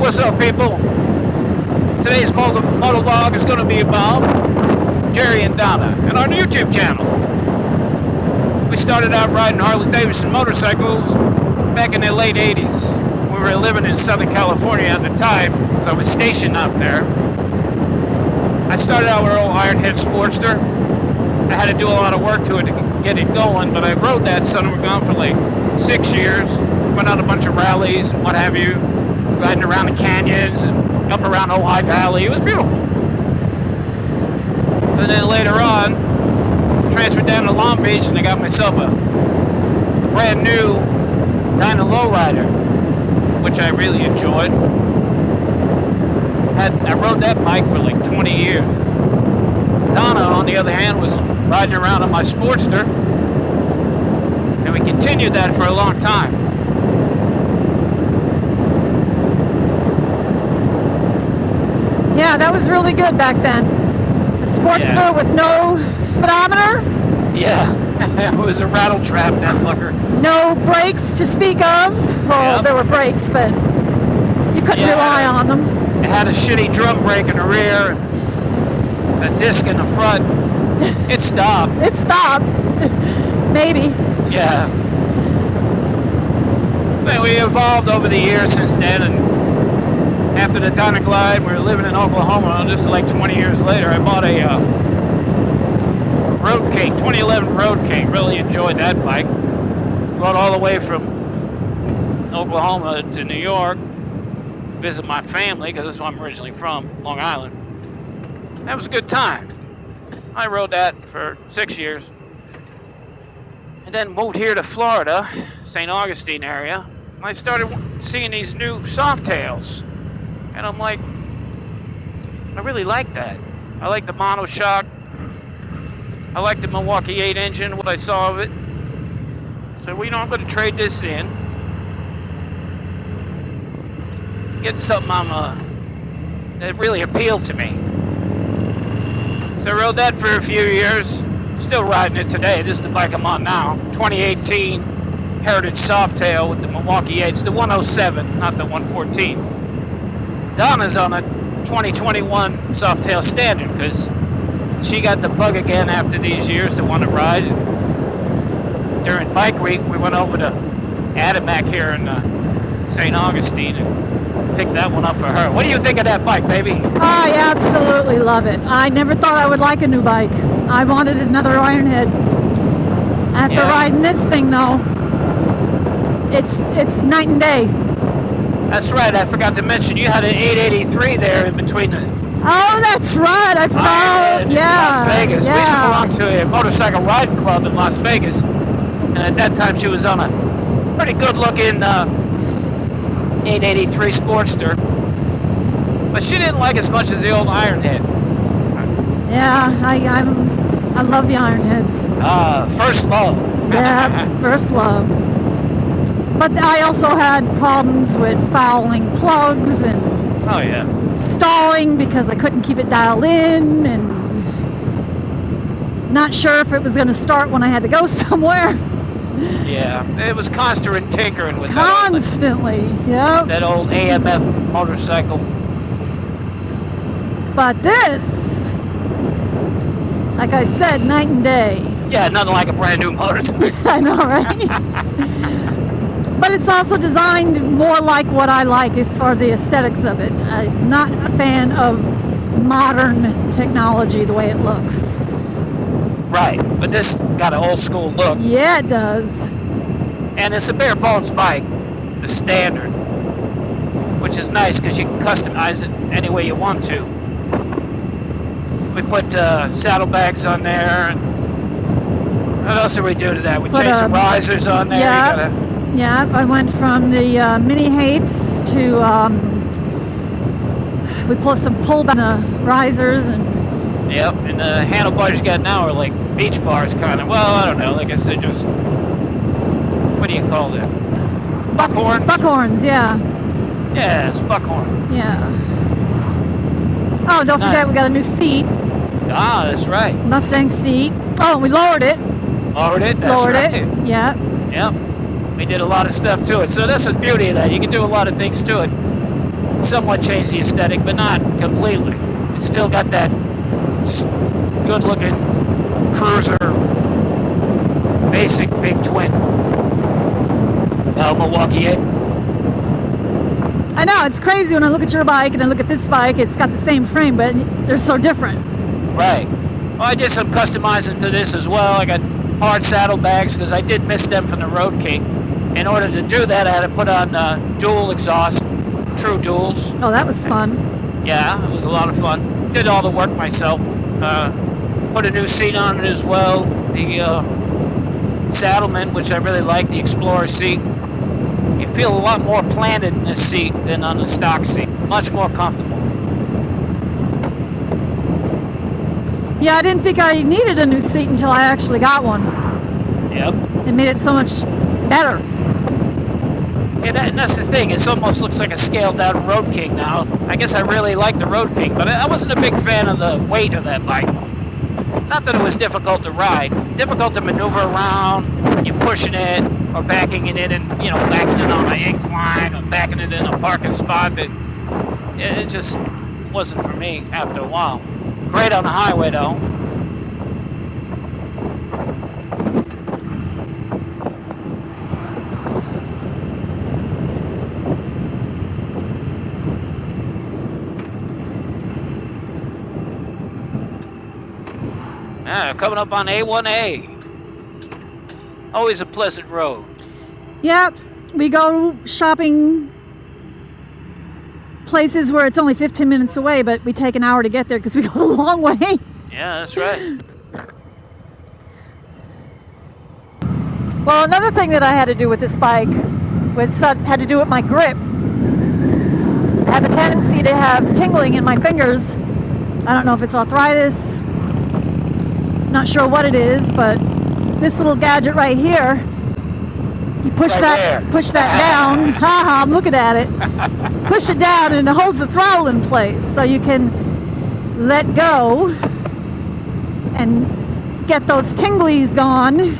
what's up, people? Today's monologue is going to be about Jerry and Donna and our YouTube channel. We started out riding Harley Davidson Motorcycles back in the late 80s. We were living in Southern California at the time, so I was stationed out there. I started out with an old Ironhead Sportster. I had to do a lot of work to it to get it going, but I rode that son of a gun for like 6 years. Went on a bunch of rallies and what have you, riding around the canyons and up around Ojai Valley. It was beautiful. And then later on, transferred down to Long Beach and I got myself a brand new Donna lowrider, which I really enjoyed. I rode that bike for like 20 years. Donna, on the other hand, was riding around on my Sportster, and we continued that for a long time. Yeah, that was really good back then. A Sportster with no speedometer. Yeah, it was a rattle trap, that fucker. No brakes to speak of. Well, there were brakes, but you couldn't rely on them. It had a shitty drum brake in the rear, and a disc in the front. It stopped. It stopped. Maybe. Yeah. So we evolved over the years since then, and after the Donna Glide, we were living in Oklahoma. Just like 20 years later, I bought a Road King, 2011 Road King. Really enjoyed that bike. Rode all the way from Oklahoma to New York, visit my family, because that's where I'm originally from, Long Island. That was a good time. I rode that for 6 years. And then moved here to Florida, St. Augustine area. And I started seeing these new Softails. And I'm like, I really like that. I like the monoshock. I like the Milwaukee 8 engine, what I saw of it. So, well, I'm going to trade this in. Get something that really appealed to me. So I rode that for a few years. Still riding it today. This is the bike I'm on now. 2018 Heritage Softail with the Milwaukee 8. It's the 107, not the 114. Donna's on a 2021 Softail Standard because she got the bug again after these years to want to ride. During bike week, we went over to Adimac here in St. Augustine and picked that one up for her. What do you think of that bike, baby? I absolutely love it. I never thought I would like a new bike. I wanted another Ironhead. After riding this thing, though, it's night and day. That's right. I forgot to mention you had an 883 there in between the. Oh, that's right. I forgot. Las Vegas. We used to belong to a motorcycle riding club in Las Vegas, and at that time she was on a pretty good-looking 883 Sportster, but she didn't like as much as the old Ironhead. Yeah, I love the Ironheads. First love. Yeah, first love. But I also had problems with fouling plugs and stalling because I couldn't keep it dialed in and not sure if it was going to start when I had to go somewhere. Yeah, it was constant tinkering with constantly. That old AMF motorcycle. But this, like I said, night and day. Yeah, nothing like a brand new motorcycle. I know, right? But it's also designed more like what I like as far as the aesthetics of it. I'm not a fan of modern technology the way it looks. Right, but this got an old school look. Yeah, it does. And it's a bare bones bike, the Standard, which is nice because you can customize it any way you want to. We put saddlebags on there. And what else did we do to that? We changed the risers on there. Yeah, I went from the mini hapes to we put some pull back the risers and. Yep, and the handlebars you got now are like beach bars, kind of. Well, I don't know. Like I said, just what do you call that? Buckhorns. Buckhorns, yeah. Yeah, it's buckhorn. Yeah. Oh, don't forget we got a new seat. Ah, that's right. Mustang seat. Oh, we lowered it. Lowered it. That's lowered right. it. Yeah. Yep. We did a lot of stuff to it. So that's the beauty of that. You can do a lot of things to it. somewhat changed the aesthetic, but not completely. It's still got that good-looking cruiser, basic big twin. Milwaukee 8. I know, it's crazy when I look at your bike and I look at this bike. It's got the same frame, but they're so different. Right. Well, I did some customizing to this as well. I got hard saddlebags because I did miss them from the Road King. In order to do that, I had to put on dual exhaust, true duals. Oh, that was fun. Yeah, it was a lot of fun. Did all the work myself. Put a new seat on it as well. The Saddleman, which I really like, the Explorer seat. You feel a lot more planted in this seat than on the stock seat. Much more comfortable. Yeah, I didn't think I needed a new seat until I actually got one. Yep. It made it so much better. Yeah, that's the thing. It almost looks like a scaled down Road King now. I guess I really like the Road King, but I wasn't a big fan of the weight of that bike. Not that it was difficult to ride. Difficult to maneuver around. You're pushing it or backing it in and, backing it on an incline or backing it in a parking spot. But it just wasn't for me after a while. Great on the highway, though. Yeah, coming up on A1A. Always a pleasant road. Yep, we go shopping places where it's only 15 minutes away, but we take an hour to get there because we go the long way. Yeah, that's right. Well, another thing that I had to do with this bike had to do with my grip. I have a tendency to have tingling in my fingers. I don't know if it's arthritis. Not sure what it is, but this little gadget right here, you push that down. Haha, I'm looking at it. Push it down and it holds the throttle in place, so you can let go and get those tinglies gone.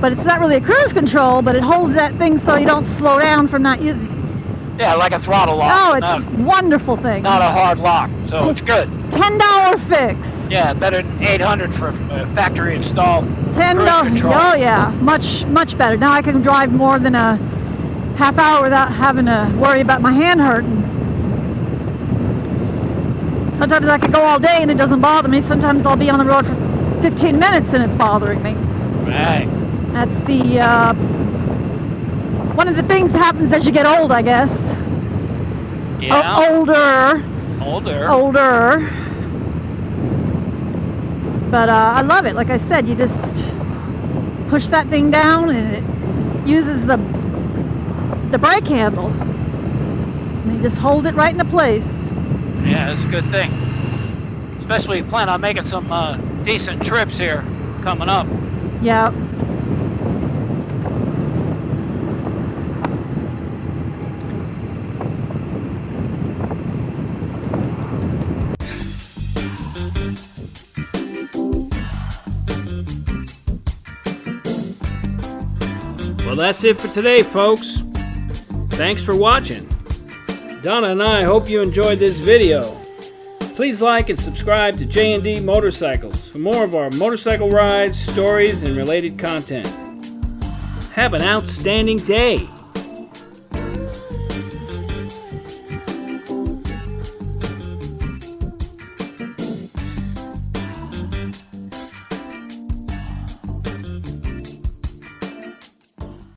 But it's not really a cruise control, but it holds that thing so you don't slow down from not using it. Yeah, like a throttle lock. Oh, it's a wonderful thing. Not a hard lock, so it's good. $10 fix. Yeah, better than $800 for factory installed $10. cruise control. Oh yeah, much better. Now I can drive more than a half hour without having to worry about my hand hurting. Sometimes I could go all day and it doesn't bother me. Sometimes I'll be on the road for 15 minutes and it's bothering me. Right. That's the one of the things that happens as you get old, I guess. Yeah. Older. But I love it. Like I said, you just push that thing down and it uses the brake handle. And you just hold it right into place. Yeah, it's a good thing. Especially if you plan on making some decent trips here coming up. Yeah. Well, that's it for today, folks. Thanks for watching. Donna and I hope you enjoyed this video. Please like and subscribe to J&D Motorcycles for more of our motorcycle rides, stories, and related content. Have an outstanding day.